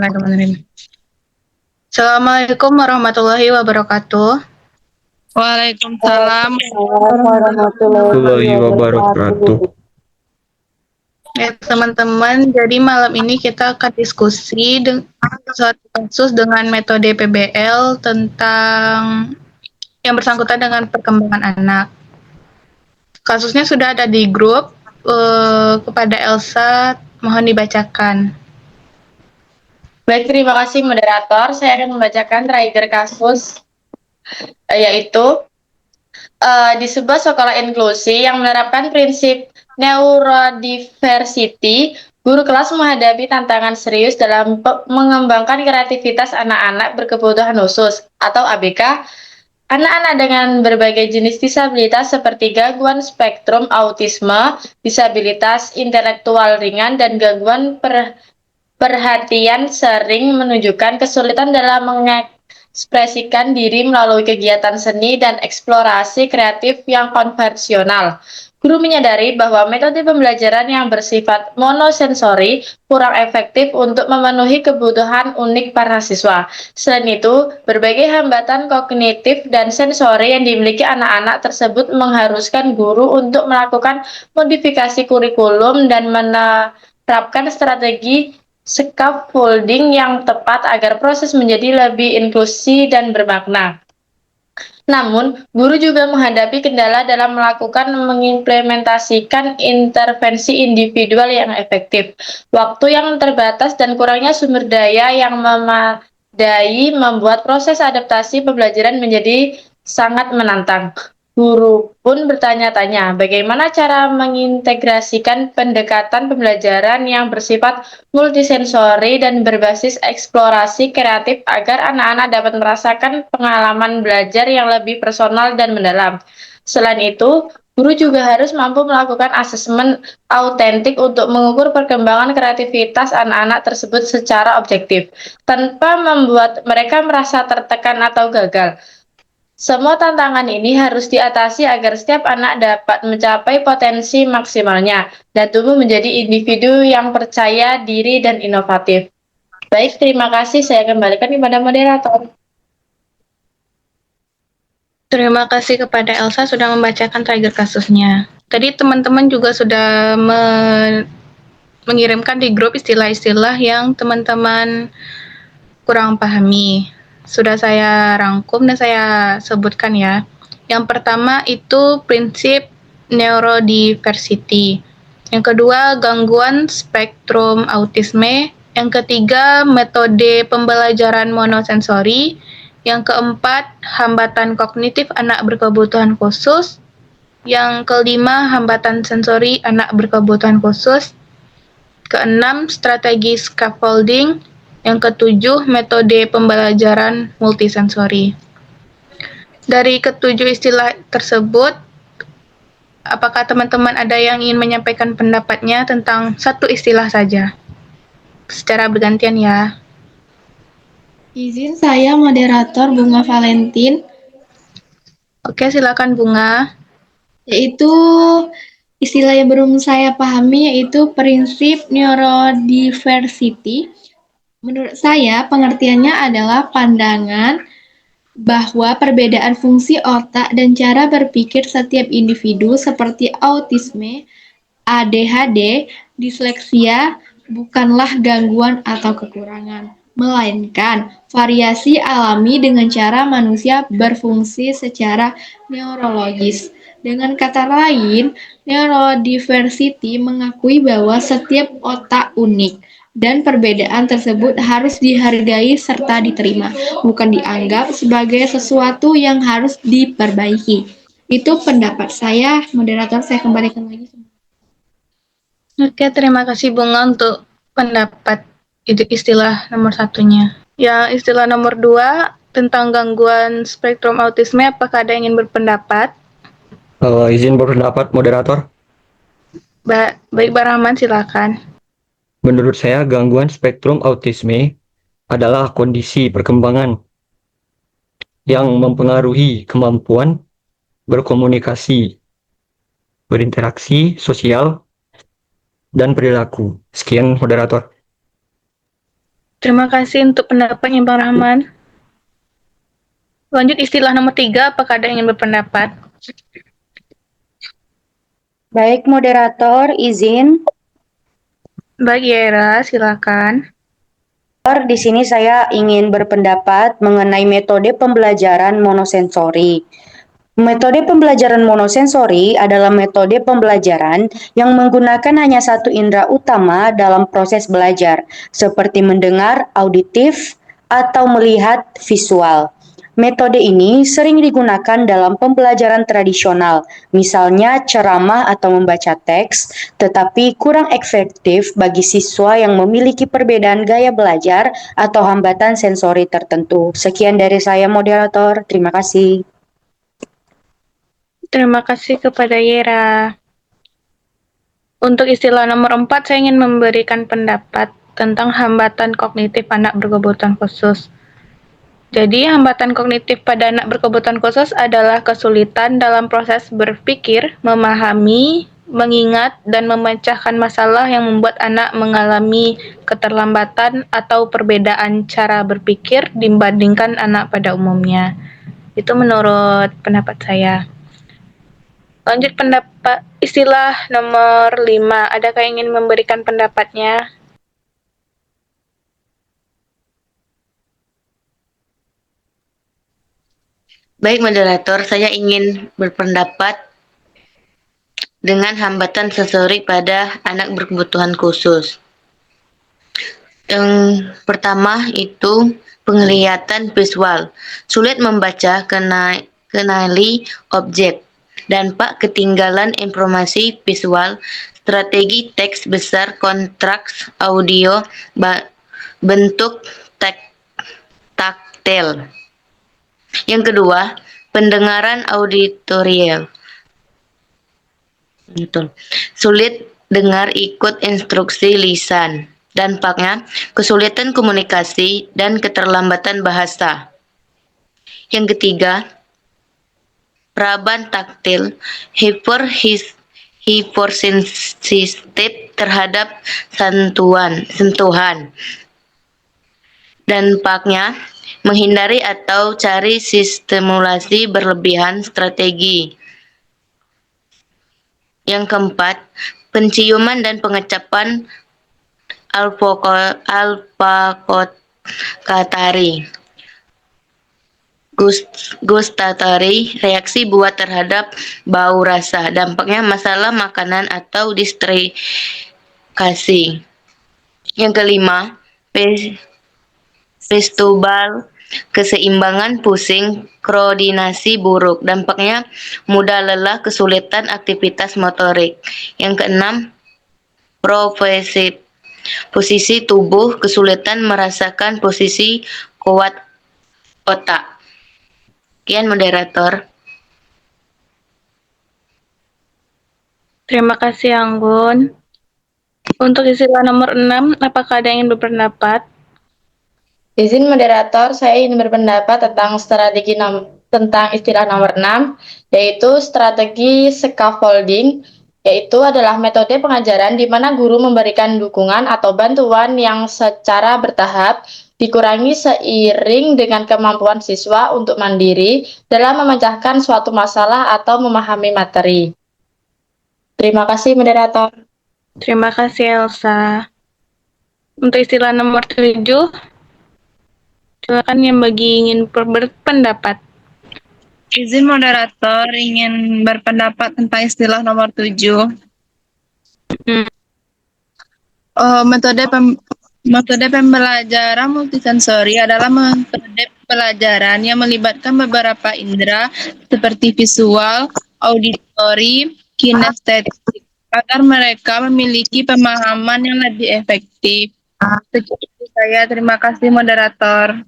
Bismillahirrahmanirrahim. Assalamualaikum warahmatullahi wabarakatuh. Waalaikumsalam. Warahmatullahi wabarakatuh. Ya, teman-teman, jadi malam ini kita akan diskusi suatu kasus dengan metode PBL tentang yang bersangkutan dengan perkembangan anak. Kasusnya sudah ada di grup. Kepada Elsa, mohon dibacakan. Baik, terima kasih moderator. Saya akan membacakan trigger kasus yaitu di sebuah sekolah inklusi yang menerapkan prinsip neurodiversity, guru kelas menghadapi tantangan serius dalam mengembangkan kreativitas anak-anak berkebutuhan khusus atau ABK. Anak-anak dengan berbagai jenis disabilitas seperti gangguan spektrum autisme, disabilitas intelektual ringan, dan gangguan perhatian sering menunjukkan kesulitan dalam mengekspresikan diri melalui kegiatan seni dan eksplorasi kreatif yang konvensional. Guru menyadari bahwa metode pembelajaran yang bersifat monosensori kurang efektif untuk memenuhi kebutuhan unik para siswa. Selain itu, berbagai hambatan kognitif dan sensori yang dimiliki anak-anak tersebut mengharuskan guru untuk melakukan modifikasi kurikulum dan menerapkan strategi scaffolding yang tepat agar proses menjadi lebih inklusi dan bermakna. Namun, guru juga menghadapi kendala dalam mengimplementasikan intervensi individual yang efektif. Waktu yang terbatas dan kurangnya sumber daya yang memadai membuat proses adaptasi pembelajaran menjadi sangat menantang. Guru pun bertanya-tanya bagaimana cara mengintegrasikan pendekatan pembelajaran yang bersifat multisensori dan berbasis eksplorasi kreatif agar anak-anak dapat merasakan pengalaman belajar yang lebih personal dan mendalam. Selain itu, guru juga harus mampu melakukan asesmen autentik untuk mengukur perkembangan kreativitas anak-anak tersebut secara objektif, tanpa membuat mereka merasa tertekan atau gagal. Semua tantangan ini harus diatasi agar setiap anak dapat mencapai potensi maksimalnya dan tumbuh menjadi individu yang percaya diri dan inovatif. Baik, terima kasih. Saya kembalikan kepada moderator. Terima kasih kepada Elsa sudah membacakan trigger kasusnya. Tadi teman-teman juga sudah mengirimkan di grup istilah-istilah yang teman-teman kurang pahami. Sudah saya rangkum dan saya sebutkan ya. Yang pertama itu prinsip neurodiversity. Yang kedua, gangguan spektrum autisme. Yang ketiga, metode pembelajaran monosensori. Yang keempat, hambatan kognitif anak berkebutuhan khusus. Yang kelima, hambatan sensori anak berkebutuhan khusus. Keenam, strategi scaffolding. Yang ketujuh, metode pembelajaran multisensori. Dari ketujuh istilah tersebut, apakah teman-teman ada yang ingin menyampaikan pendapatnya tentang satu istilah saja? Secara bergantian ya. Izin saya moderator Bunga Valentin. Oke, silakan Bunga. Yaitu istilah yang belum saya pahami yaitu prinsip neurodiversity. Menurut saya pengertiannya adalah pandangan bahwa perbedaan fungsi otak dan cara berpikir setiap individu seperti autisme, ADHD, disleksia bukanlah gangguan atau kekurangan, melainkan variasi alami dengan cara manusia berfungsi secara neurologis. Dengan kata lain, neurodiversity mengakui bahwa setiap otak unik dan perbedaan tersebut harus dihargai serta diterima, bukan dianggap sebagai sesuatu yang harus diperbaiki. Itu pendapat saya, moderator. Saya kembalikan lagi. Oke, terima kasih Bunga untuk pendapat istilah nomor satunya. Ya, istilah nomor 2 tentang gangguan spektrum autisme, apakah ada yang ingin berpendapat? Izin berpendapat moderator. Baik, Pak Rahman, silakan. Menurut saya gangguan spektrum autisme adalah kondisi perkembangan yang mempengaruhi kemampuan berkomunikasi, berinteraksi sosial, dan perilaku. Sekian moderator. Terima kasih untuk pendapatnya Bang Rahman. Lanjut istilah nomor 3, apakah ada yang ingin berpendapat? Baik, moderator, izin. Baik, Yera, silakan. Di sini saya ingin berpendapat mengenai metode pembelajaran monosensori. Metode pembelajaran monosensori adalah metode pembelajaran yang menggunakan hanya satu indera utama dalam proses belajar, seperti mendengar, auditif, atau melihat visual. Metode ini sering digunakan dalam pembelajaran tradisional, misalnya ceramah atau membaca teks, tetapi kurang efektif bagi siswa yang memiliki perbedaan gaya belajar atau hambatan sensori tertentu. Sekian dari saya, moderator. Terima kasih. Terima kasih kepada Yera. Untuk istilah nomor 4, saya ingin memberikan pendapat tentang hambatan kognitif anak berkebutuhan khusus. Jadi, hambatan kognitif pada anak berkebutuhan khusus adalah kesulitan dalam proses berpikir, memahami, mengingat, dan memecahkan masalah yang membuat anak mengalami keterlambatan atau perbedaan cara berpikir dibandingkan anak pada umumnya. Itu menurut pendapat saya. Lanjut pendapat istilah nomor 5. Adakah yang ingin memberikan pendapatnya? Baik, moderator, saya ingin berpendapat dengan hambatan sensori pada anak berkebutuhan khusus. Yang pertama itu penglihatan visual. Sulit membaca, kenali objek. Dampak ketinggalan informasi visual, strategi teks besar, kontraks audio, bentuk taktil. Yang kedua, pendengaran auditorial. Sulit dengar ikut instruksi lisan. Dampaknya, kesulitan komunikasi dan keterlambatan bahasa. Yang ketiga, peraban taktil, hypersensitif terhadap sentuhan. Dampaknya, menghindari atau cari stimulasi berlebihan strategi. Yang keempat, penciuman dan pengecapan olfaktory. Gustatory, reaksi buat terhadap bau rasa. Dampaknya masalah makanan atau distrikasi. Yang kelima, vestibular, keseimbangan pusing, koordinasi buruk. Dampaknya mudah lelah, kesulitan aktivitas motorik. Yang keenam, posisi tubuh, kesulitan merasakan posisi kuat otak. Sekian, moderator. Terima kasih, Anggun. Untuk istilah nomor 6, apakah ada yang ingin berpendapat? Izin moderator, saya ingin berpendapat tentang tentang istilah nomor 6, yaitu strategi scaffolding, yaitu adalah metode pengajaran di mana guru memberikan dukungan atau bantuan yang secara bertahap dikurangi seiring dengan kemampuan siswa untuk mandiri dalam memecahkan suatu masalah atau memahami materi. Terima kasih, moderator. Terima kasih, Elsa. Untuk istilah nomor 7, silakan yang ingin berpendapat. Izin moderator ingin berpendapat tentang istilah nomor 7. Metode pembelajaran multisensori adalah metode pembelajaran yang melibatkan beberapa indera seperti visual, auditori, kinestetik agar mereka memiliki pemahaman yang lebih efektif. Sekian dari saya, terima kasih moderator.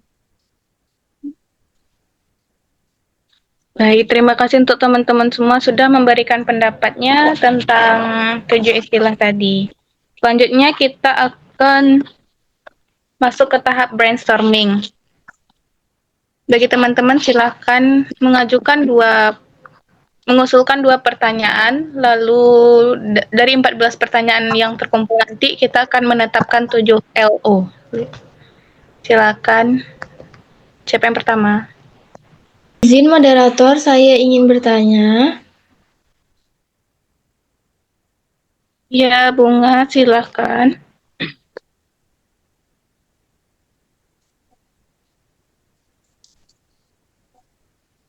Baik, terima kasih untuk teman-teman semua sudah memberikan pendapatnya tentang 7 istilah tadi. Selanjutnya kita akan masuk ke tahap brainstorming. Bagi teman-teman silakan mengusulkan 2 pertanyaan, lalu dari 14 pertanyaan yang terkumpul nanti kita akan menetapkan 7 LO. Silakan. Siapa yang pertama? Izin moderator, saya ingin bertanya. Ya, Bunga, silakan.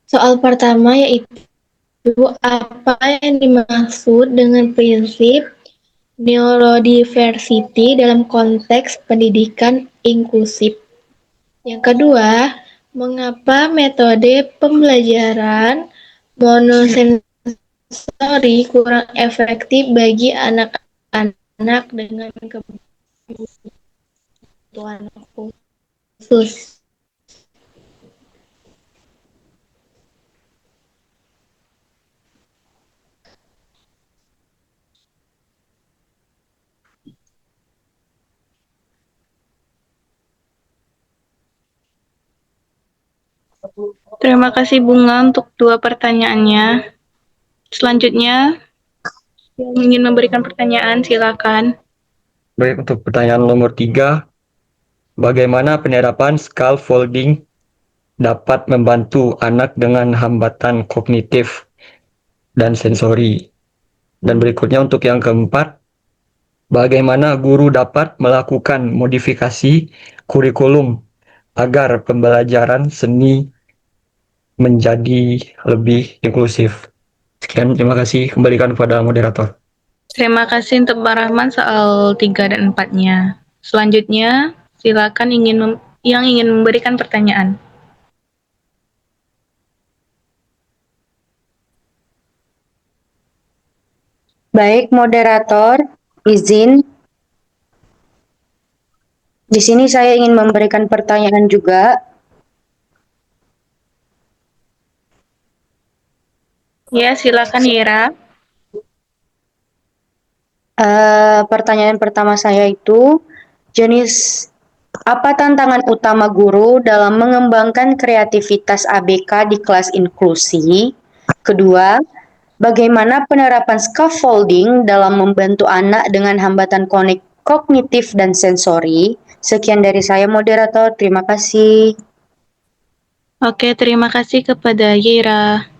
Soal pertama yaitu apa yang dimaksud dengan prinsip neurodiversity dalam konteks pendidikan inklusif. Yang kedua, mengapa metode pembelajaran monosensori kurang efektif bagi anak-anak dengan kebutuhan khusus? Terima kasih Bunga untuk dua pertanyaannya. Selanjutnya, yang ingin memberikan pertanyaan, silakan. Baik, untuk pertanyaan nomor 3, bagaimana penerapan scaffolding dapat membantu anak dengan hambatan kognitif dan sensori? Dan berikutnya untuk yang keempat, bagaimana guru dapat melakukan modifikasi kurikulum agar pembelajaran seni menjadi lebih inklusif? Sekian, terima kasih. Kembalikan kepada moderator. Terima kasih untuk Bang Rahman soal 3 dan 4-nya. Selanjutnya, silakan yang ingin memberikan pertanyaan. Baik, moderator, izin. Di sini saya ingin memberikan pertanyaan juga. Ya, silakan Yera. Pertanyaan pertama saya itu, apa tantangan utama guru dalam mengembangkan kreativitas ABK di kelas inklusi? Kedua, bagaimana penerapan scaffolding dalam membantu anak dengan hambatan kognitif dan sensori? Sekian dari saya, moderator. Terima kasih. Oke, terima kasih kepada Yera.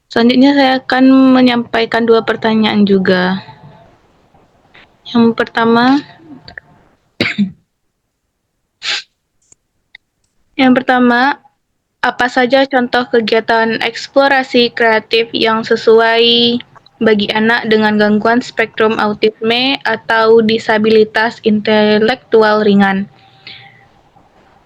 Selanjutnya saya akan menyampaikan dua pertanyaan juga. Yang pertama, apa saja contoh kegiatan eksplorasi kreatif yang sesuai bagi anak dengan gangguan spektrum autisme atau disabilitas intelektual ringan?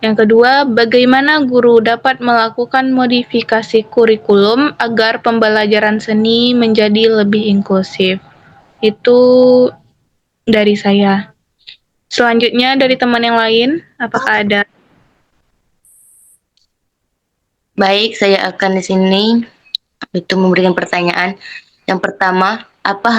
Yang kedua, bagaimana guru dapat melakukan modifikasi kurikulum agar pembelajaran seni menjadi lebih inklusif? Itu dari saya. Selanjutnya dari teman yang lain, apakah ada? Baik, saya akan di sini itu memberikan pertanyaan. Yang pertama, apa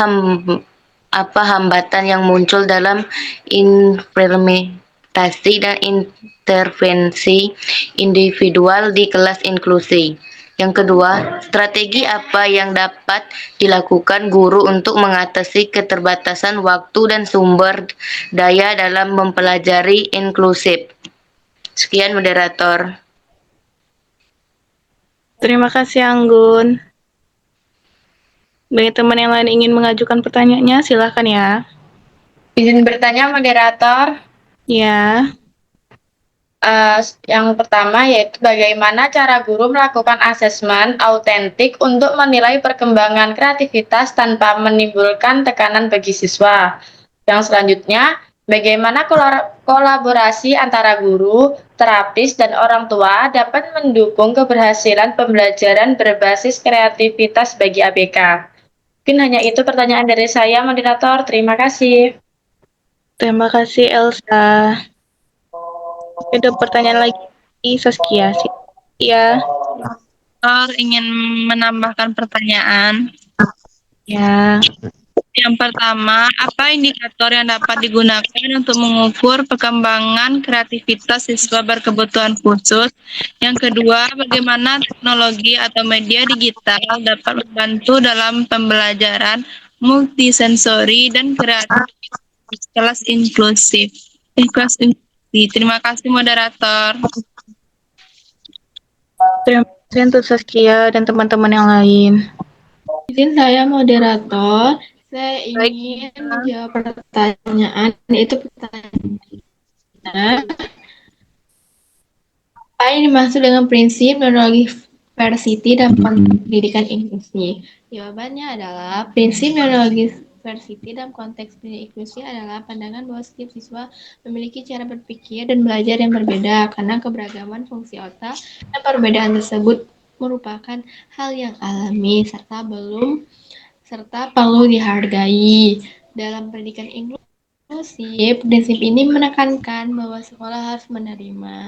hambatan yang muncul dalam implementasi dan intervensi individual di kelas inklusi? Yang kedua, strategi apa yang dapat dilakukan guru untuk mengatasi keterbatasan waktu dan sumber daya dalam mempelajari inklusif? Sekian, moderator. Terima kasih Anggun. Bagi teman yang lain ingin mengajukan pertanyaannya, silakan ya. Izin bertanya, moderator. Ya, Yang pertama yaitu bagaimana cara guru melakukan asesmen autentik untuk menilai perkembangan kreativitas tanpa menimbulkan tekanan bagi siswa. Yang selanjutnya, bagaimana kolaborasi antara guru, terapis, dan orang tua dapat mendukung keberhasilan pembelajaran berbasis kreativitas bagi ABK. Mungkin hanya itu pertanyaan dari saya, moderator. Terima kasih. terima kasih Elsa. Ada pertanyaan lagi, Saskia. Ya, Ingin menambahkan pertanyaan. ya. Yang pertama, apa indikator yang dapat digunakan untuk mengukur perkembangan kreativitas siswa berkebutuhan khusus? Yang kedua, bagaimana teknologi atau media digital dapat membantu dalam pembelajaran multisensori dan kreatif kelas inklusif? diskusi. Terima kasih moderator. Terima kasih untuk Saskia dan teman-teman yang lain. Izin saya moderator, saya Baik, ingin menjawab pertanyaan, itu pertanyaan apa yang dimaksud dengan prinsip neurodiversity dan pendidikan inklusi? Jawabannya adalah prinsip neurodiversity dalam konteks pendidikan inklusi adalah pandangan bahwa setiap siswa memiliki cara berpikir dan belajar yang berbeda karena keberagaman fungsi otak dan perbedaan tersebut merupakan hal yang alami serta perlu dihargai. Dalam pendidikan inklusif, prinsip ini menekankan bahwa sekolah harus menerima,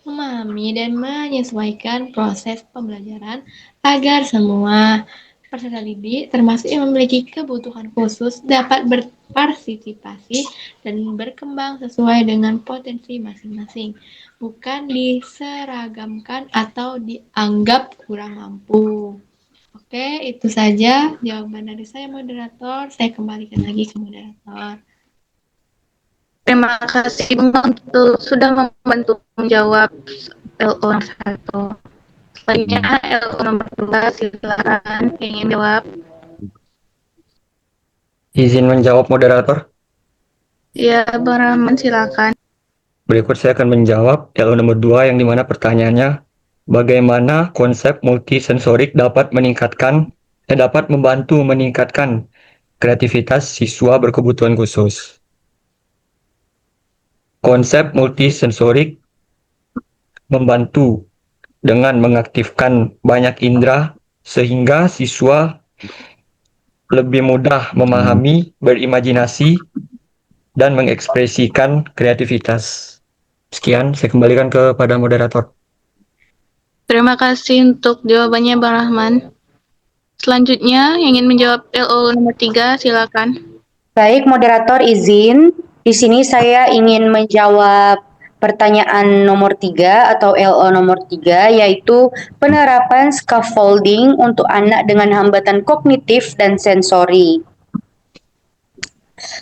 memahami, dan menyesuaikan proses pembelajaran agar semua peserta didik, termasuk yang memiliki kebutuhan khusus, dapat berpartisipasi dan berkembang sesuai dengan potensi masing-masing, bukan diseragamkan atau dianggap kurang mampu. Oke, itu saja jawaban dari saya, moderator. Saya kembalikan lagi ke moderator. terima kasih Bunga untuk sudah membantu menjawab LO nomor 1. Selanjutnya LO nomor 2, silakan ingin jawab. Izin menjawab moderator. Ya, Bang Rahman silakan. Berikut saya akan menjawab LO nomor 2 yang dimana pertanyaannya bagaimana konsep multisensorik dapat membantu meningkatkan kreativitas siswa berkebutuhan khusus. Konsep multisensorik membantu dengan mengaktifkan banyak indera sehingga siswa lebih mudah memahami, berimajinasi, dan mengekspresikan kreativitas. Sekian, saya kembalikan kepada moderator. Terima kasih untuk jawabannya Bang Rahman. Selanjutnya ingin menjawab LO nomor 3, silakan. Baik, moderator izin. Di sini saya ingin menjawab pertanyaan nomor 3 atau LO nomor 3, yaitu penerapan scaffolding untuk anak dengan hambatan kognitif dan sensori.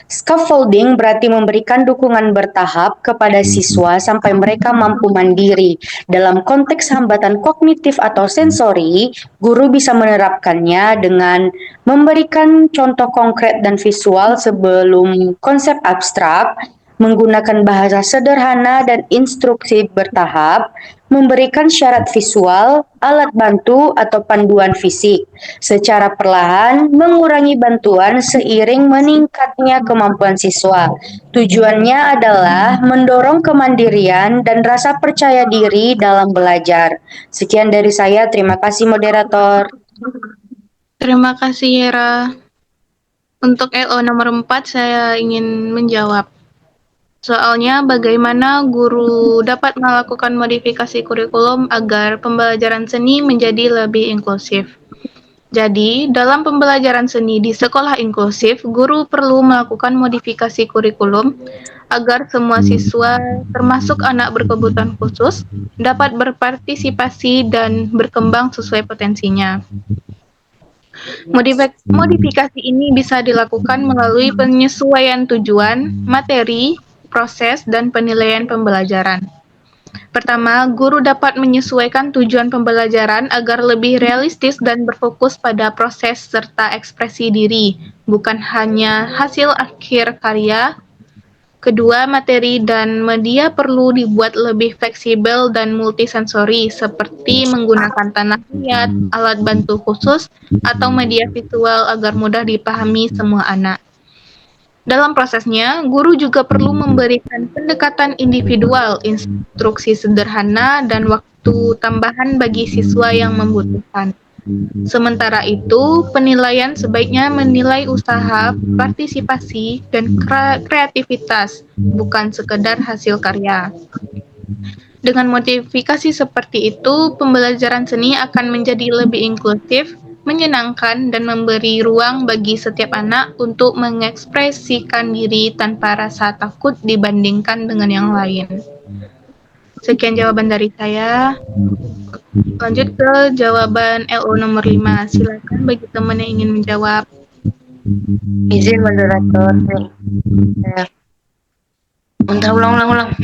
Scaffolding berarti memberikan dukungan bertahap kepada siswa sampai mereka mampu mandiri. Dalam konteks hambatan kognitif atau sensori, guru bisa menerapkannya dengan memberikan contoh konkret dan visual sebelum konsep abstrak, menggunakan bahasa sederhana dan instruksi bertahap, memberikan syarat visual, alat bantu atau panduan fisik, secara perlahan mengurangi bantuan seiring meningkatnya kemampuan siswa. Tujuannya adalah mendorong kemandirian dan rasa percaya diri dalam belajar. Sekian dari saya, terima kasih moderator. Terima kasih Hera. Untuk LO nomor 4 saya ingin menjawab. Soalnya bagaimana guru dapat melakukan modifikasi kurikulum agar pembelajaran seni menjadi lebih inklusif. Jadi, dalam pembelajaran seni di sekolah inklusif, guru perlu melakukan modifikasi kurikulum agar semua siswa, termasuk anak berkebutuhan khusus, dapat berpartisipasi dan berkembang sesuai potensinya. Modifikasi ini bisa dilakukan melalui penyesuaian tujuan, materi, proses, dan penilaian pembelajaran. Pertama, guru dapat menyesuaikan tujuan pembelajaran agar lebih realistis dan berfokus pada proses serta ekspresi diri, bukan hanya hasil akhir karya. Kedua, materi dan media perlu dibuat lebih fleksibel dan multisensori, seperti menggunakan tanah liat, alat bantu khusus, atau media visual agar mudah dipahami semua anak. Dalam prosesnya, guru juga perlu memberikan pendekatan individual, instruksi sederhana, dan waktu tambahan bagi siswa yang membutuhkan. Sementara itu, penilaian sebaiknya menilai usaha, partisipasi, dan kreativitas, bukan sekedar hasil karya. Dengan modifikasi seperti itu, pembelajaran seni akan menjadi lebih inklusif, menyenangkan, dan memberi ruang bagi setiap anak untuk mengekspresikan diri tanpa rasa takut dibandingkan dengan yang lain. Sekian jawaban dari saya. Lanjut ke jawaban LO nomor 5. Silakan bagi teman yang ingin menjawab. Izin moderator. Bentar, ulang.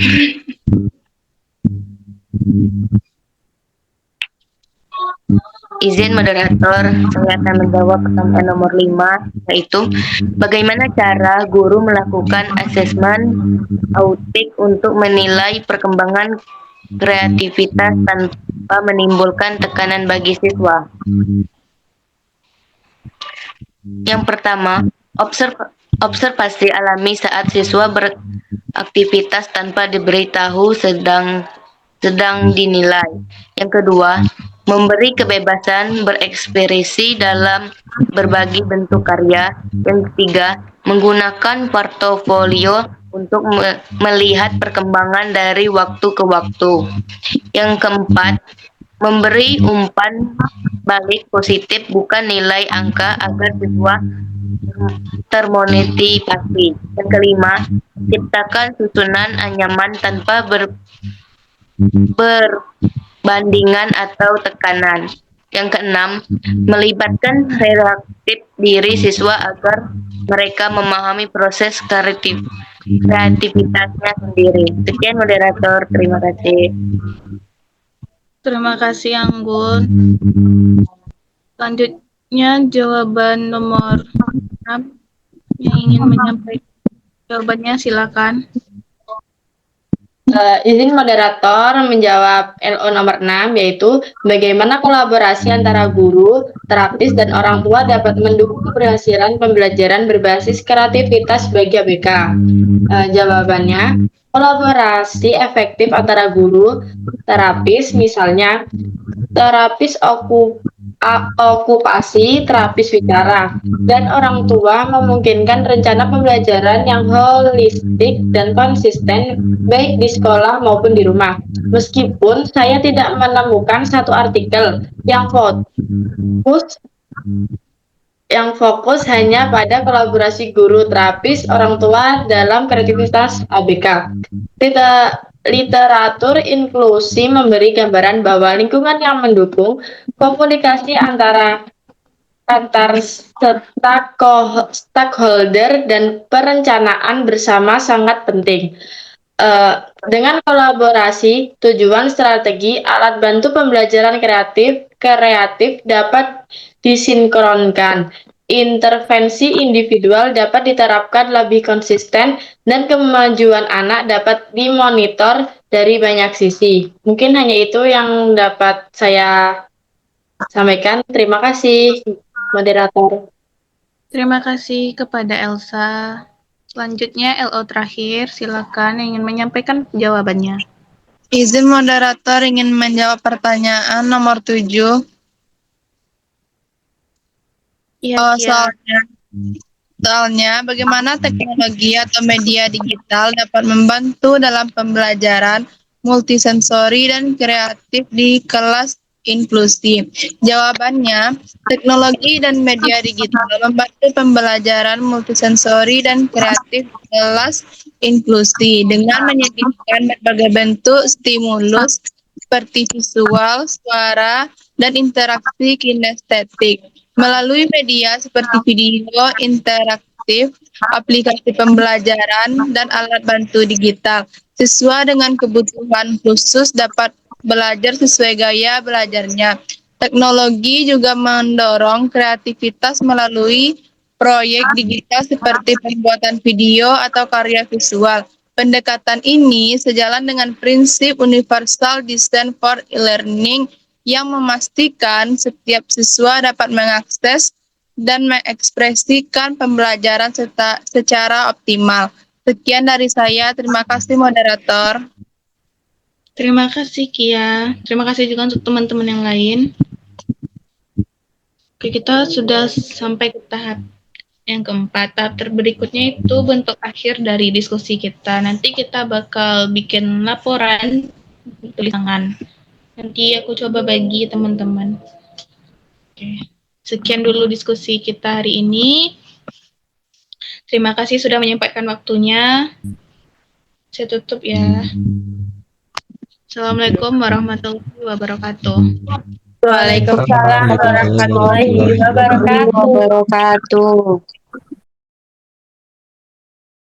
Izin moderator, saya akan menjawab pertanyaan nomor 5, yaitu bagaimana cara guru melakukan asesmen autik untuk menilai perkembangan kreativitas tanpa menimbulkan tekanan bagi siswa. Yang pertama, observasi alami saat siswa beraktivitas tanpa diberitahu sedang dinilai. Yang kedua, memberi kebebasan berekspresi dalam berbagi bentuk karya. Yang ketiga, menggunakan portofolio untuk melihat perkembangan dari waktu ke waktu. Yang keempat, memberi umpan balik positif bukan nilai angka agar siswa termotivasi. Yang kelima, ciptakan susunan anyaman tanpa berbandingan atau tekanan. Yang keenam, melibatkan reaktif diri siswa agar mereka memahami proses kreativitasnya sendiri. Sekian moderator, terima kasih. Terima kasih Anggun. Selanjutnya jawaban nomor 6 yang ingin menyampaikan jawabannya silakan. Izin moderator menjawab LO nomor 6, yaitu bagaimana kolaborasi antara guru, terapis, dan orang tua dapat mendukung keberhasilan pembelajaran berbasis kreativitas bagi ABK. Jawabannya, kolaborasi efektif antara guru, terapis, misalnya terapis okupasi, terapis bicara, dan orang tua memungkinkan rencana pembelajaran yang holistik dan konsisten baik di sekolah maupun di rumah. Meskipun saya tidak menemukan satu artikel yang fokus hanya pada kolaborasi guru, terapis, orang tua dalam kreativitas ABK. Literatur inklusi memberi gambaran bahwa lingkungan yang mendukung komunikasi antar stakeholder dan perencanaan bersama sangat penting. Dengan kolaborasi, tujuan strategi alat bantu pembelajaran kreatif dapat disinkronkan. Intervensi individual dapat diterapkan lebih konsisten dan kemajuan anak dapat dimonitor dari banyak sisi. Mungkin hanya itu yang dapat saya sampaikan. Terima kasih, moderator. Terima kasih kepada Elsa. Selanjutnya LO terakhir, silakan yang ingin menyampaikan jawabannya. Izin moderator ingin menjawab pertanyaan nomor 7. Iya, Soalnya, bagaimana teknologi atau media digital dapat membantu dalam pembelajaran multisensori dan kreatif di kelas inklusi? Jawabannya, teknologi dan media digital membantu pembelajaran multisensori dan kreatif di kelas inklusi dengan menyediakan berbagai bentuk stimulus seperti visual, suara, dan interaksi kinestetik. Melalui media seperti video interaktif, aplikasi pembelajaran, dan alat bantu digital, siswa dengan kebutuhan khusus dapat belajar sesuai gaya belajarnya. Teknologi juga mendorong kreativitas melalui proyek digital seperti pembuatan video atau karya visual. Pendekatan ini sejalan dengan prinsip Universal Design for E-Learning yang memastikan setiap siswa dapat mengakses dan mengekspresikan pembelajaran secara optimal. Sekian dari saya. Terima kasih, moderator. Terima kasih, Kia. Terima kasih juga untuk teman-teman yang lain. Oke, kita sudah sampai ke tahap yang keempat. Tahap berikutnya itu bentuk akhir dari diskusi kita. Nanti kita bakal bikin laporan tulis tangan. Nanti aku coba bagi teman-teman. Oke. Sekian dulu diskusi kita hari ini. Terima kasih sudah menyempatkan waktunya. Saya tutup ya. Assalamualaikum warahmatullahi wabarakatuh. Waalaikumsalam warahmatullahi wabarakatuh.